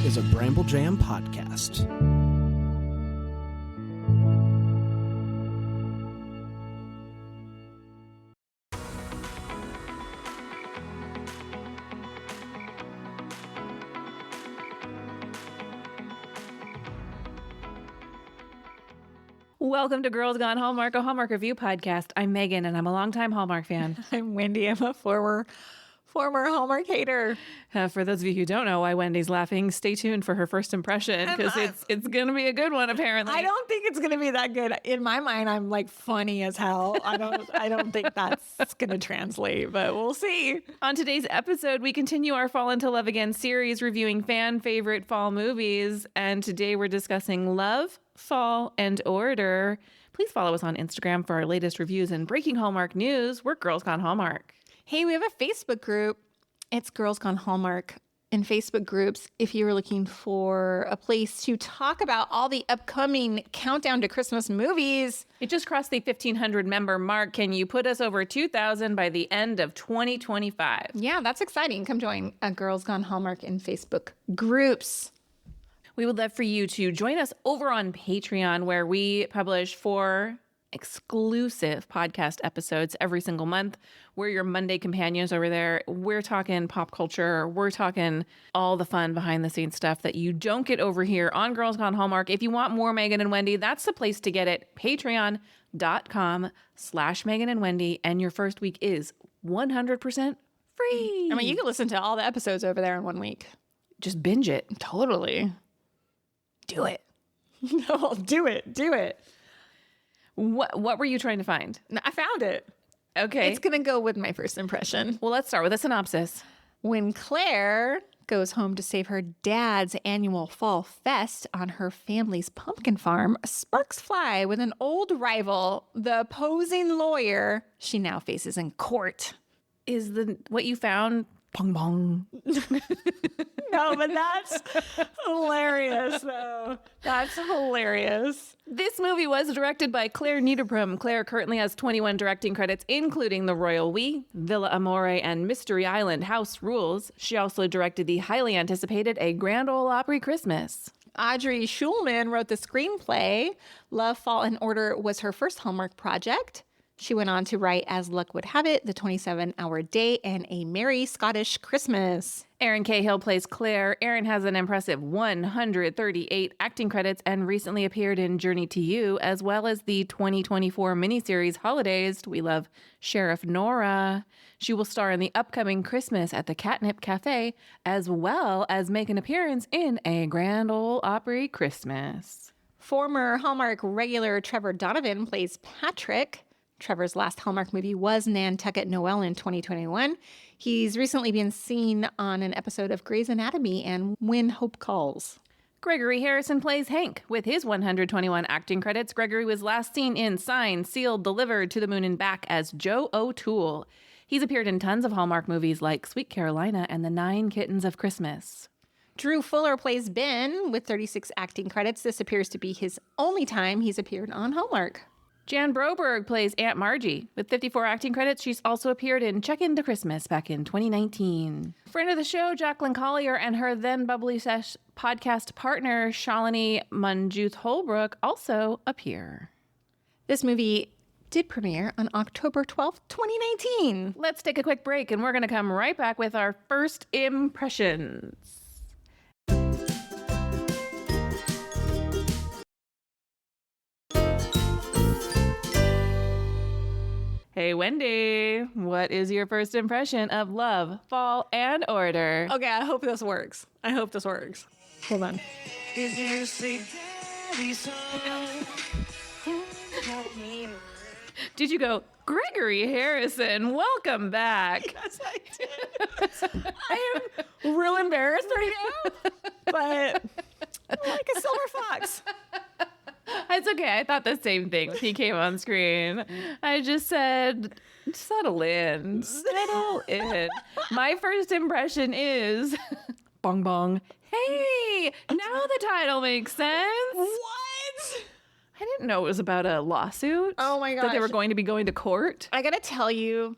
is a Bramble Jam podcast. Welcome to Girls Gone Hallmark, a Hallmark review podcast. I'm Megan, and I'm a longtime Hallmark fan. I'm Wendy. I'm a former Hallmark hater. For those of you who don't know why Wendy's laughing, stay tuned for her first impression, because it's going to be a good one, apparently. I don't think it's going to be that good. In my mind, I'm like funny as hell. I don't think that's going to translate, but we'll see. On today's episode, we continue our Fall into Love Again series, reviewing fan favorite fall movies, and today we're discussing Love, Fall, and Order. Please follow us on Instagram for our latest reviews and breaking Hallmark news. We're Girls Gone Hallmark. Hey, we have a Facebook group. It's Girls Gone Hallmark in Facebook groups. If you were looking for a place to talk about all the upcoming countdown to Christmas movies. It just crossed the 1,500 member mark. Can you put us over 2,000 by the end of 2025? Yeah, that's exciting. Come join Girls Gone Hallmark in Facebook groups. We would love for you to join us over on Patreon, where we publish 4 exclusive podcast episodes every single month. We're your Monday companions over there. We're talking pop culture. We're talking all the fun behind the scenes stuff that you don't get over here on Girls Gone Hallmark. If you want more Megan and Wendy, that's the place to get it. Patreon.com/Megan and Wendy. And your first week is 100% free. I mean, you can listen to all the episodes over there in 1 week. Just binge it. Totally. Do it. No, do it. What were you trying to find? I found it. Okay. It's going to go with my first impression. Well, let's start with a synopsis. When Claire goes home to save her dad's annual fall fest on her family's pumpkin farm, sparks fly with an old rival, the opposing lawyer she now faces in court. Is what you found bong bong? No, but that's hilarious, though. That's hilarious. This movie was directed by Claire Niederbrum. Claire currently has 21 directing credits, including The Royal We, Villa Amore, and Mystery Island House Rules. She also directed the highly anticipated A Grand Ole Opry Christmas. Audrey Schulman wrote the screenplay. Love, Fall, and Order was her first Hallmark project. She went on to write As Luck Would Have It, The 27-Hour Day, and A Merry Scottish Christmas. Erin Cahill plays Claire. Erin has an impressive 138 acting credits and recently appeared in Journey to You, as well as the 2024 miniseries Holidays. We love Sheriff Nora. She will star in the upcoming Christmas at the Catnip Cafe, as well as make an appearance in A Grand Ole Opry Christmas. Former Hallmark regular Trevor Donovan plays Patrick. Trevor's last Hallmark movie was Nantucket Noel in 2021. He's recently been seen on an episode of Grey's Anatomy and When Hope Calls. Gregory Harrison plays Hank. With his 121 acting credits, Gregory was last seen in Signed, Sealed, Delivered, To the Moon and Back as Joe O'Toole. He's appeared in tons of Hallmark movies like Sweet Carolina and The 9 Kittens of Christmas. Drew Fuller plays Ben with 36 acting credits. This appears to be his only time he's appeared on Hallmark. Jan Broberg plays Aunt Margie. With 54 acting credits, she's also appeared in Check Into Christmas back in 2019. Friend of the show, Jacqueline Collier, and her then Bubbly Sesh podcast partner, Shalini Manjuth Holbrook, also appear. This movie did premiere on October 12th, 2019. Let's take a quick break, and we're going to come right back with our first impressions. Hey, Wendy, what is your first impression of Love, Fall, and Order? Okay, I hope this works. Hold on. Did you go, Gregory Harrison, welcome back? Yes, I did. I am real embarrassed right now, but I'm like a silver fox. It's okay. I thought the same thing when he came on screen. I just said, settle in. Settle in. My first impression is, bong bong. Hey, now the title makes sense. What? I didn't know it was about a lawsuit. Oh my gosh. That they were going to be going to court. I gotta tell you,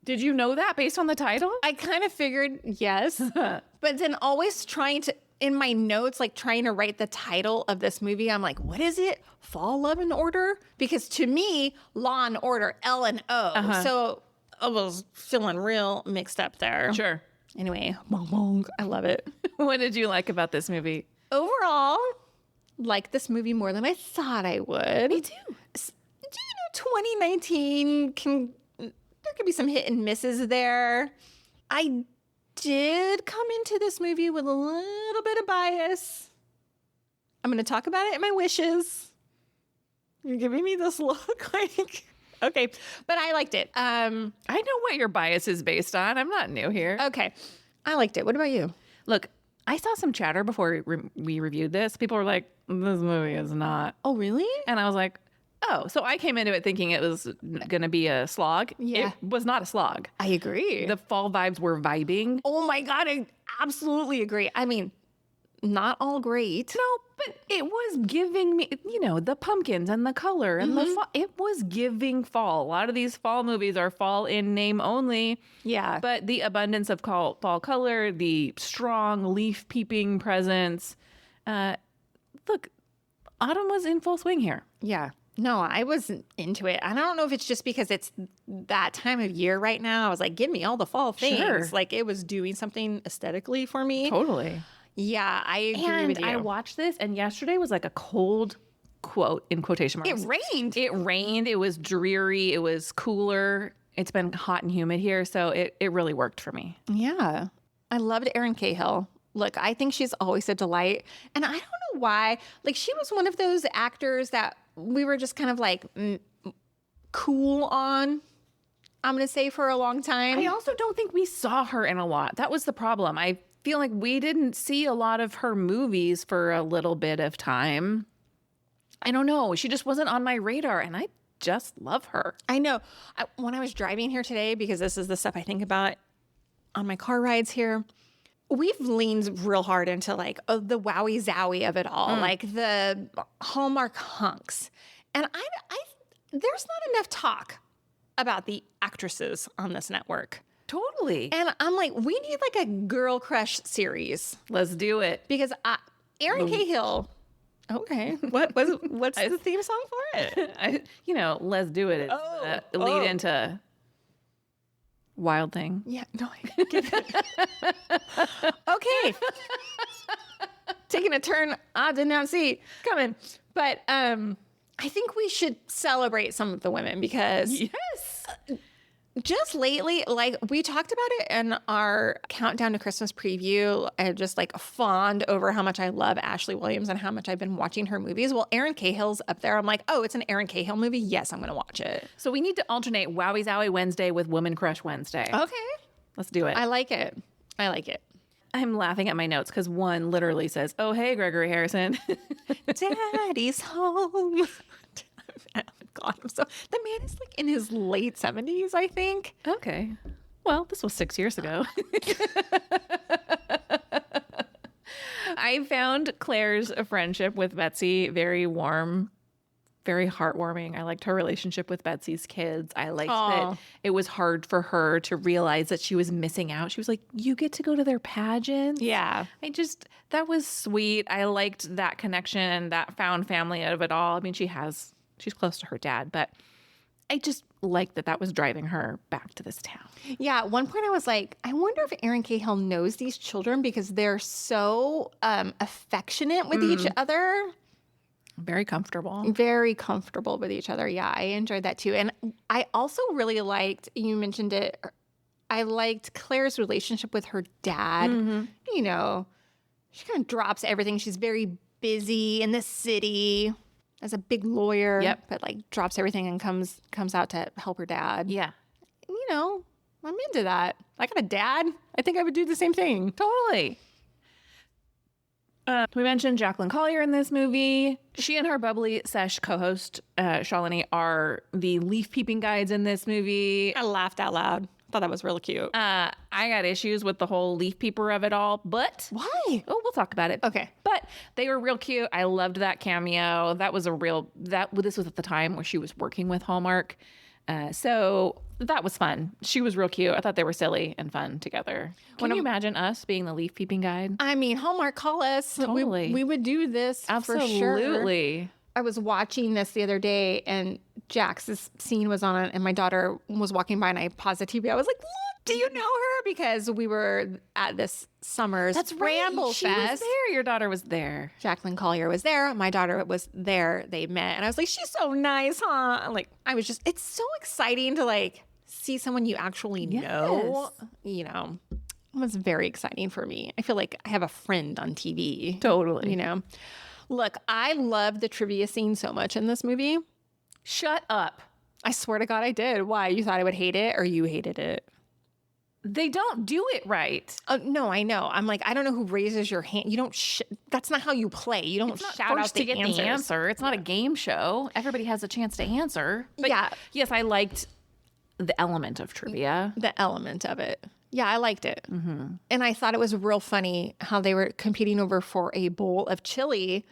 Did you know that based on the title? I kind of figured yes, but then always trying to, in my notes, like trying to write the title of this movie, I'm like, what is it? Fall, Love, and Order? Because to me, Law and Order, L and O. So I was feeling real mixed up there. Sure. Anyway, bong bong. I love it. What did you like about this movie? Overall, like this movie more than I thought I would. Me too. Do you know 2019 there could be some hit and misses there. I did come into this movie with a little bit of bias. I'm going to talk about it in my wishes. You're giving me this look like, okay, but I liked it. I know what your bias is based on. I'm not new here. Okay, I liked it. What about you? Look, I saw some chatter before we reviewed this. People were like, this movie is not. Oh, really? And I was like, oh, so I came into it thinking it was going to be a slog. Yeah. It was not a slog. I agree. The fall vibes were vibing. Oh my God, I absolutely agree. I mean, not all great. No, but it was giving me, the pumpkins and the color and the fall. It was giving fall. A lot of these fall movies are fall in name only. Yeah. But the abundance of fall color, the strong leaf peeping presence. Look, autumn was in full swing here. Yeah. No, I wasn't into it. I don't know if it's just because it's that time of year right now. I was like, give me all the fall things. Sure. Like it was doing something aesthetically for me. Totally. Yeah, I agree with you. I watched this, and yesterday was like a cold quote in quotation marks. It rained. It rained. It was dreary. It was cooler. It's been hot and humid here, so it really worked for me. Yeah. I loved Erin Cahill. Look, I think she's always a delight. And I don't know why. Like, she was one of those actors that we were just kind of like cool on, I'm going to say, for a long time. I also don't think we saw her in a lot. That was the problem. I feel like we didn't see a lot of her movies for a little bit of time. I don't know. She just wasn't on my radar, and I just love her. I know. When I was driving here today, because this is the stuff I think about on my car rides here, we've leaned real hard into like the wowie zowie of it all, like the Hallmark hunks. And I there's not enough talk about the actresses on this network. Totally. And I'm like, we need like a girl crush series Let's do it. because Erin Cahill. Okay, what's the theme song for it? Let's do it. It's lead into Wild Thing. Yeah, no, I get it. Okay, taking a turn I did not see coming, but I think we should celebrate some of the women because Yes. just lately, like we talked about it in our countdown to Christmas preview, and just like fawned over how much I love Ashley Williams and how much I've been watching her movies. Well, Erin Cahill's up there. I'm like, oh, it's an Erin Cahill movie. Yes, I'm going to watch it. So we need to alternate Wowie Zowie Wednesday with Woman Crush Wednesday. Okay. Let's do it. I like it. I like it. I'm laughing at my notes because one literally says, oh, hey, Gregory Harrison. Daddy's home. God, the man is like in his late 70s, I think. Okay. Well, this was 6 years ago. I found Claire's friendship with Betsy very warm, very heartwarming. I liked her relationship with Betsy's kids. I liked that it was hard for her to realize that she was missing out. She was like, you get to go to their pageant? Yeah. That was sweet. I liked that connection and that found family out of it all. I mean, she's close to her dad, but I just liked that was driving her back to this town. Yeah, at one point I was like, I wonder if Erin Cahill knows these children because they're so affectionate with each other. Very comfortable. Very comfortable with each other. Yeah, I enjoyed that too. And I also really liked, you mentioned it, I liked Claire's relationship with her dad. You know, she kind of drops everything. She's very busy in the city as a big lawyer, but like drops everything and comes out to help her dad. Yeah. You know, I'm into that. I got a dad. I think I would do the same thing. Totally. We mentioned Jacqueline Collier in this movie. She and her bubbly sesh co-host, Shalini, are the leaf peeping guides in this movie. I laughed out loud. Thought that was really cute. I got issues with the whole leaf peeper of it all, but... Why? Oh, we'll talk about it. Okay. But they were real cute. I loved that cameo. This was at the time where she was working with Hallmark. So That was fun. She was real cute. I thought they were silly and fun together. Can you imagine us being the leaf peeping guide? I mean, Hallmark, call us. Totally. We would do this for sure. Absolutely. I was watching this the other day, and Jax's scene was on it, and my daughter was walking by, and I paused the TV. I was like, look, do you know her? Because we were at this summer's Ramble She Fest. was there. Your daughter was there. Jacqueline Collier was there. My daughter was there. They met. And I was like, she's so nice, huh? Like, it's so exciting to like see someone you actually know. You know, it was very exciting for me. I feel like I have a friend on TV. Totally. You know, look, I love the trivia scene so much in this movie. Shut up. I swear to God, I did. Why? You thought I would hate it or you hated it? They don't do it right. No, I know. I'm like, I don't know who raises your hand. You don't. That's not how you play. You don't shout out the answer. It's not a game show. Everybody has a chance to answer. But yes, I liked the element of trivia. The element of it. Yeah, I liked it. Mm-hmm. And I thought it was real funny how they were competing over for a bowl of chili.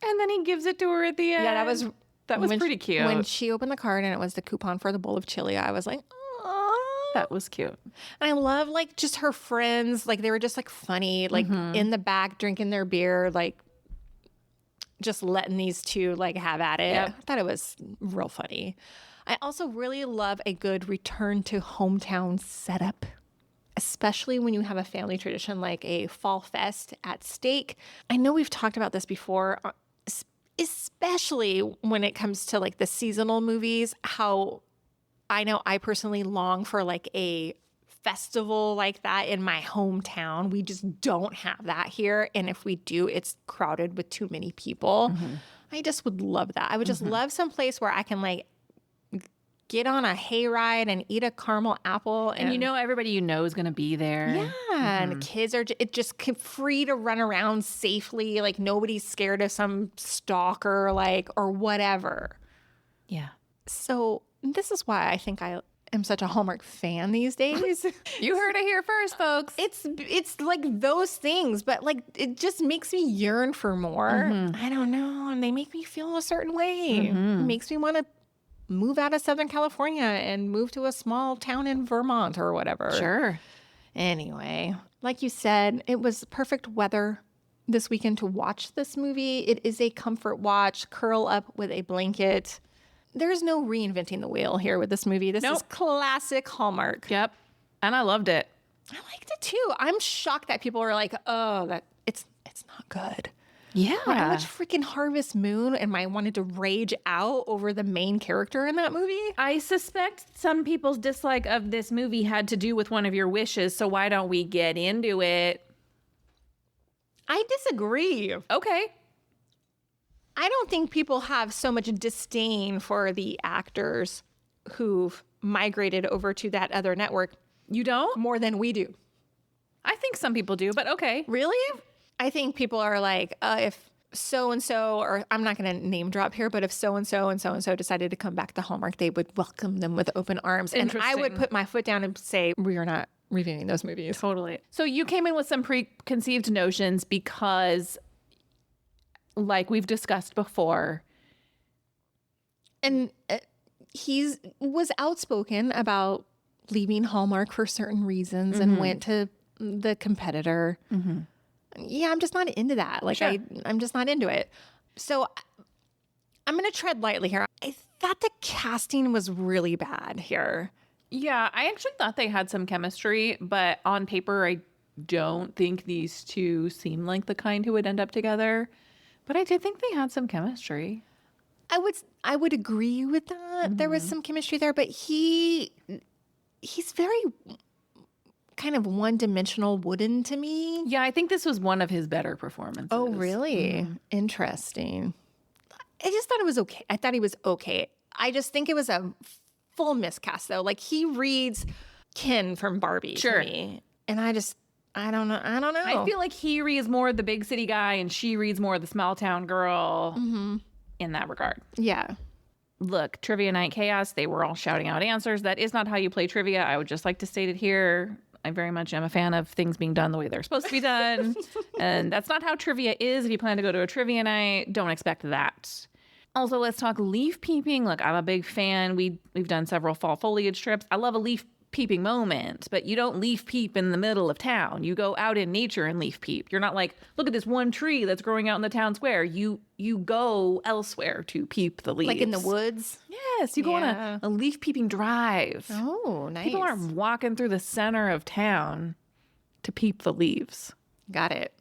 And then he gives it to her at the end. Yeah, that was pretty cute. When she opened the card and it was the coupon for the bowl of chili, I was like, oh. That was cute. And I love like just her friends. Like they were just like funny, like in the back drinking their beer, like just letting these two like have at it. Yep. I thought it was real funny. I also really love a good return to hometown setup, especially when you have a family tradition like a fall fest at stake. I know we've talked about this before, especially when it comes to like the seasonal movies, how I know I personally long for like a festival like that in my hometown. We just don't have that here. And if we do, it's crowded with too many people. Mm-hmm. I just would love that. I would just love some place where I can like get on a hayride and eat a caramel apple. And you know everybody you know is going to be there. Yeah. And the kids are just free to run around safely. Like nobody's scared of some stalker like or whatever. Yeah. So this is why I think I am such a Hallmark fan these days. You heard it here first, folks. It's like those things, but like it just makes me yearn for more. Mm-hmm. I don't know. And they make me feel a certain way. Mm-hmm. It makes me want to move out of Southern California and move to a small town in Vermont or whatever. Sure. Anyway, like you said, it was perfect weather this weekend to watch this movie. It is a comfort watch. Curl up with a blanket. There's no reinventing the wheel here with this movie. This is classic Hallmark. Yep. And I loved it. I liked it too. I'm shocked that people are like, oh, that it's not good. Yeah. When I watched freaking Harvest Moon and I wanted to rage out over the main character in that movie. I suspect some people's dislike of this movie had to do with one of your wishes, so why don't we get into it? I disagree. Okay. I don't think people have so much disdain for the actors who've migrated over to that other network. You don't? More than we do. I think some people do, but okay. Really? I think people are like, if so-and-so, or I'm not going to name drop here, but if so-and-so and so-and-so decided to come back to Hallmark, they would welcome them with open arms. And I would put my foot down and say, we are not reviewing those movies. Totally. So you came in with some preconceived notions because, like we've discussed before, and he was outspoken about leaving Hallmark for certain reasons and went to the competitor. Mm-hmm. Yeah, I'm just not into that. Like, sure. I'm just not into it. So I'm going to tread lightly here. I thought the casting was really bad here. Yeah, I actually thought they had some chemistry, but on paper, I don't think these two seem like the kind who would end up together. But I did think they had some chemistry. I would agree with that. Mm-hmm. There was some chemistry there, but he's very kind of one-dimensional wooden to me. Yeah, I think this was one of his better performances. Oh, really? Mm-hmm. Interesting. I just thought it was okay. I thought he was okay. I just think it was a full miscast, though. Like, he reads Ken from Barbie to me. And I don't know. I feel like he reads more of the big city guy and she reads more of the small town girl in that regard. Yeah. Look, Trivia Night Chaos, they were all shouting out answers. That is not how you play trivia. I would just like to state it here. I very much am a fan of things being done the way they're supposed to be done. And that's not how trivia is. If you plan to go to a trivia night, don't expect that. Also, let's talk leaf peeping. Look, I'm a big fan. We've done several fall foliage trips. I love a leaf peeping moment, but you don't leaf peep in the middle of town. You go out in nature and leaf peep. You're not like, look at this one tree that's growing out in the town square. You go elsewhere to peep the leaves. Like in the woods? Yes, you go on a leaf peeping drive. Oh, nice. People aren't walking through the center of town to peep the leaves. Got it.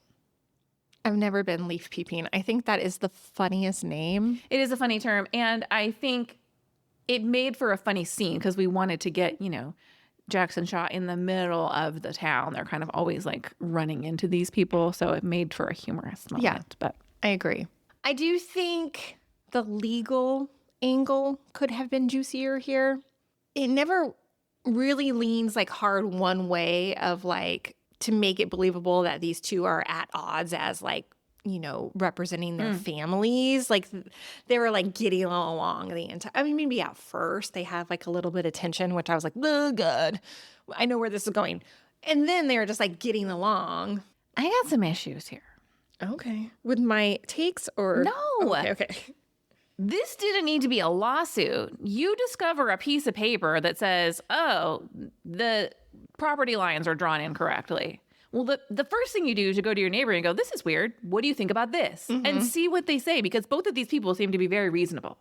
I've never been leaf peeping. I think that is the funniest name. It is a funny term, and I think it made for a funny scene because we wanted to get, Jackson shot in the middle of the town. They're kind of always like running into these people. So it made for a humorous moment. Yeah, but I agree. I do think the legal angle could have been juicier here. It never really leans like hard one way of like to make it believable that these two are at odds as like, representing their families. Like they were like getting along the entire, I mean, maybe at first they had like a little bit of tension, which I was like, oh, good. I know where this is going. And then they were just like getting along. I got some issues here. Okay. With my takes or? No. Okay. This didn't need to be a lawsuit. You discover a piece of paper that says, oh, the property lines are drawn incorrectly. Well, the first thing you do is you go to your neighbor and go, this is weird. What do you think about this? And see what they say, because both of these people seem to be very reasonable.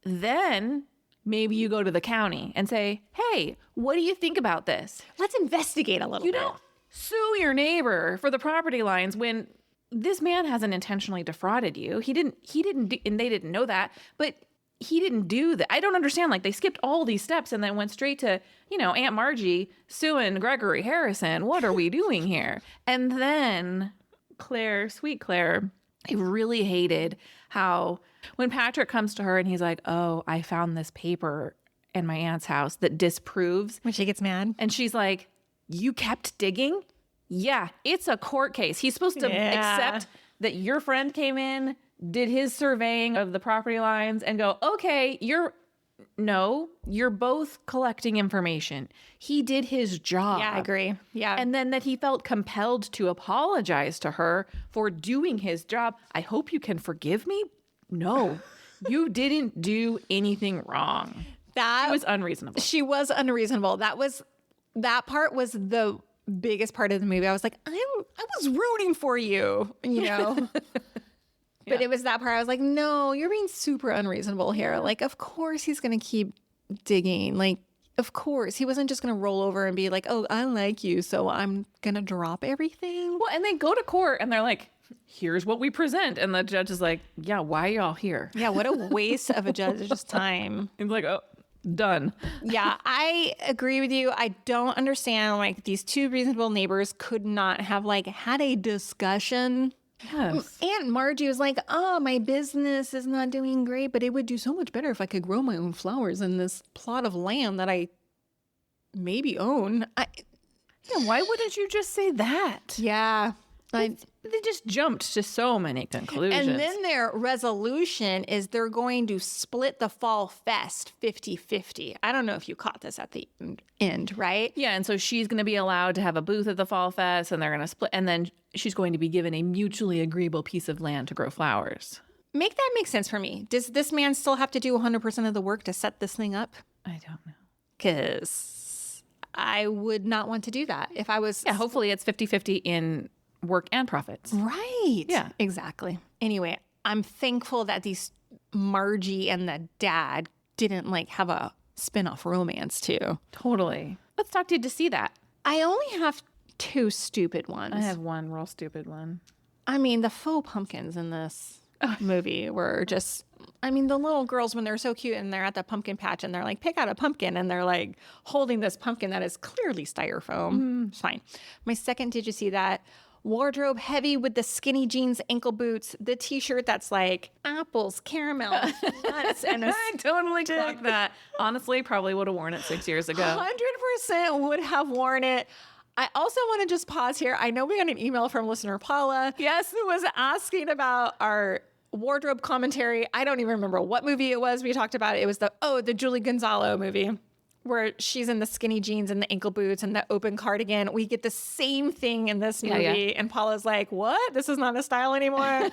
Then maybe you go to the county and say, hey, what do you think about this? Let's investigate a little bit. You don't sue your neighbor for the property lines when this man hasn't intentionally defrauded you. He didn't do, and they didn't know that, but he didn't do that. I don't understand. Like they skipped all these steps and then went straight to, Aunt Margie suing Gregory Harrison. What are we doing here? And then Claire, sweet Claire, I really hated how when Patrick comes to her and he's like, oh, I found this paper in my aunt's house that disproves. When she gets mad. And she's like, you kept digging? Yeah, it's a court case. He's supposed to accept that your friend came in, did his surveying of the property lines and go, okay, you're both collecting information. He did his job. Yeah, I agree. Yeah. And then that he felt compelled to apologize to her for doing his job. I hope you can forgive me. No, you didn't do anything wrong. That was unreasonable. She was unreasonable. That part was the biggest part of the movie. I was like, I was rooting for you, But it was that part I was like, no, you're being super unreasonable here. Like, of course he's going to keep digging. Like, of course. He wasn't just going to roll over and be like, oh, I like you, so I'm going to drop everything. Well, and they go to court and they're like, here's what we present. And the judge is like, yeah, why are y'all here? Yeah, what a waste of a judge's time. He's like, oh, done. Yeah, I agree with you. I don't understand, like, these two reasonable neighbors could not have, like, had a discussion. Yes. Aunt Margie was like, oh, my business is not doing great, but it would do so much better if I could grow my own flowers in this plot of land that I maybe own. Yeah, why wouldn't you just say that? Yeah. They just jumped to so many conclusions. And then their resolution is they're going to split the fall fest 50-50. I don't know if you caught this at the end, right? Yeah, and so she's going to be allowed to have a booth at the fall fest, and they're going to split, and then she's going to be given a mutually agreeable piece of land to grow flowers. Make that make sense for me. Does this man still have to do 100% of the work to set this thing up? I don't know. Because I would not want to do that if I was... Yeah, hopefully it's 50-50 in work and profits. Right. Yeah. Exactly. Anyway, I'm thankful that these Margie and the dad didn't like have a spin-off romance too. Totally. Let's talk to you to see that. I only have two stupid ones. I have one real stupid one. I mean, the faux pumpkins in this movie were just, I mean, the little girls, when they're so cute and they're at the pumpkin patch and they're like, pick out a pumpkin, and they're like holding this pumpkin that is clearly styrofoam. It's fine. My second, did you see that? Wardrobe heavy with the skinny jeans, ankle boots, the t-shirt that's like apples, caramel, nuts, and I totally clocked that. Honestly, probably would have worn it 6 years ago. 100% would have worn it. I also want to just pause here. I know we got an email from listener Paula. Yes. Who was asking about our wardrobe commentary. I don't even remember what movie it was. We talked about it. It was the Julie Gonzalo movie, where she's in the skinny jeans and the ankle boots and the open cardigan. We get the same thing in this movie. Yeah. And Paula's like, what? This is not a style anymore.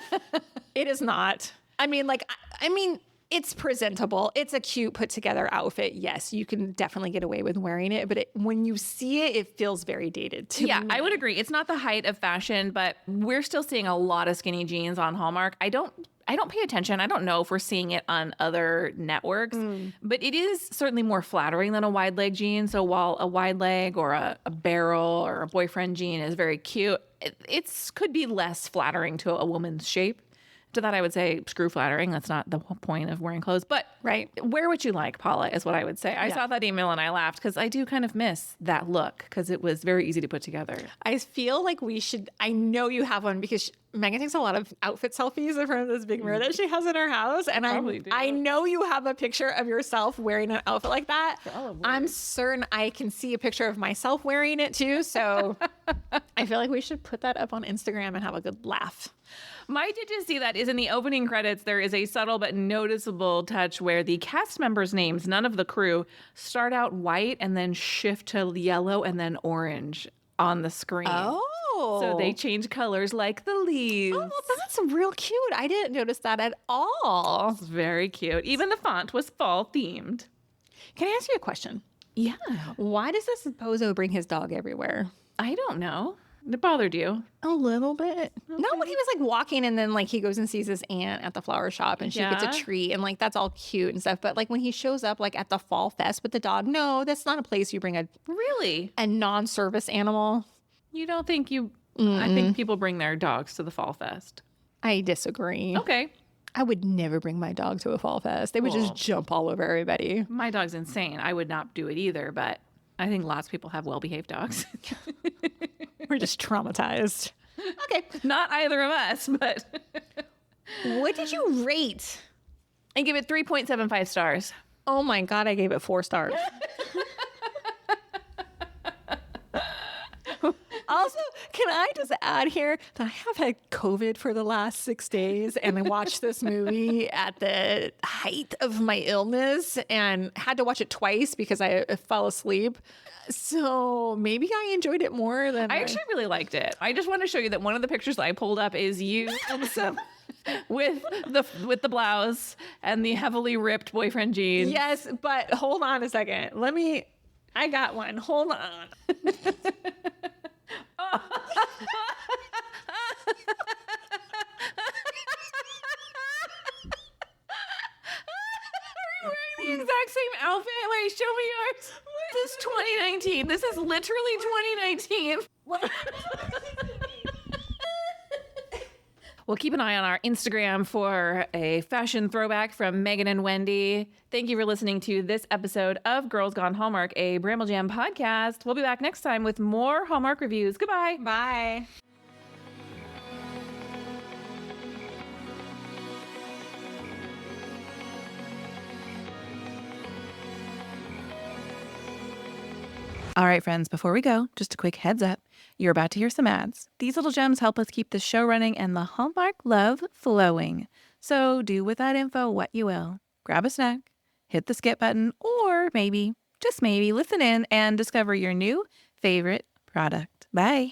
It is not. I mean, like, I mean, it's presentable. It's a cute put together outfit. Yes, you can definitely get away with wearing it, but when you see it, it feels very dated to me. I would agree. It's not the height of fashion, but we're still seeing a lot of skinny jeans on Hallmark. I don't pay attention. I don't know if we're seeing it on other networks, but it is certainly more flattering than a wide leg jean. So while a wide leg or a barrel or a boyfriend jean is very cute, it could be less flattering to a woman's shape. To that, I would say screw flattering. That's not the whole point of wearing clothes. But wear what you like, Paula, is what I would say. I saw that email and I laughed because I do kind of miss that look because it was very easy to put together. I feel like we should, I know you have one because Megan takes a lot of outfit selfies in front of this big mirror that she has in her house. And I know you have a picture of yourself wearing an outfit like that. I'm certain I can see a picture of myself wearing it too. So I feel like we should put that up on Instagram and have a good laugh. My did you see that is in the opening credits, there is a subtle but noticeable touch where the cast members' names, none of the crew, start out white and then shift to yellow and then orange on the screen. Oh. So they change colors like the leaves. Oh, that's real cute. I didn't notice that at all. It's very cute. Even the font was fall themed. Can I ask you a question? Yeah. Why does this bozo bring his dog everywhere? I don't know. It bothered you? A little bit. No, when he was like walking and then like he goes and sees his aunt at the flower shop and she gets a treat and like that's all cute and stuff. But like when he shows up like at the fall fest with the dog, no, that's not a place you bring a non-service animal. You don't think you... I think people bring their dogs to the fall fest. I disagree. Okay. I would never bring my dog to a fall fest. They would just jump all over everybody. My dog's insane. I would not do it either, but I think lots of people have well-behaved dogs. We're just traumatized. Okay. Not either of us, but... What did you rate? I give it 3.75 stars. Oh my God, I gave it 4 stars. Also, can I just add here that I have had COVID for the last 6 days and I watched this movie at the height of my illness and had to watch it twice because I fell asleep. So maybe I enjoyed it more than I actually really liked it. I just want to show you that one of the pictures I pulled up is you and some with the blouse and the heavily ripped boyfriend jeans. Yes, but hold on a second. I got one. Hold on. Are you wearing the exact same outfit? Wait, show me yours. This is 2019. This is literally 2019. We'll keep an eye on our Instagram for a fashion throwback from Megan and Wendy. Thank you for listening to this episode of Girls Gone Hallmark, a Bramble Jam podcast. We'll be back next time with more Hallmark reviews. Goodbye. Bye. All right, friends, before we go, just a quick heads up. You're about to hear some ads. These little gems help us keep the show running and the Hallmark love flowing. So do with that info what you will. Grab a snack, hit the skip button, or maybe, just maybe, listen in and discover your new favorite product. Bye.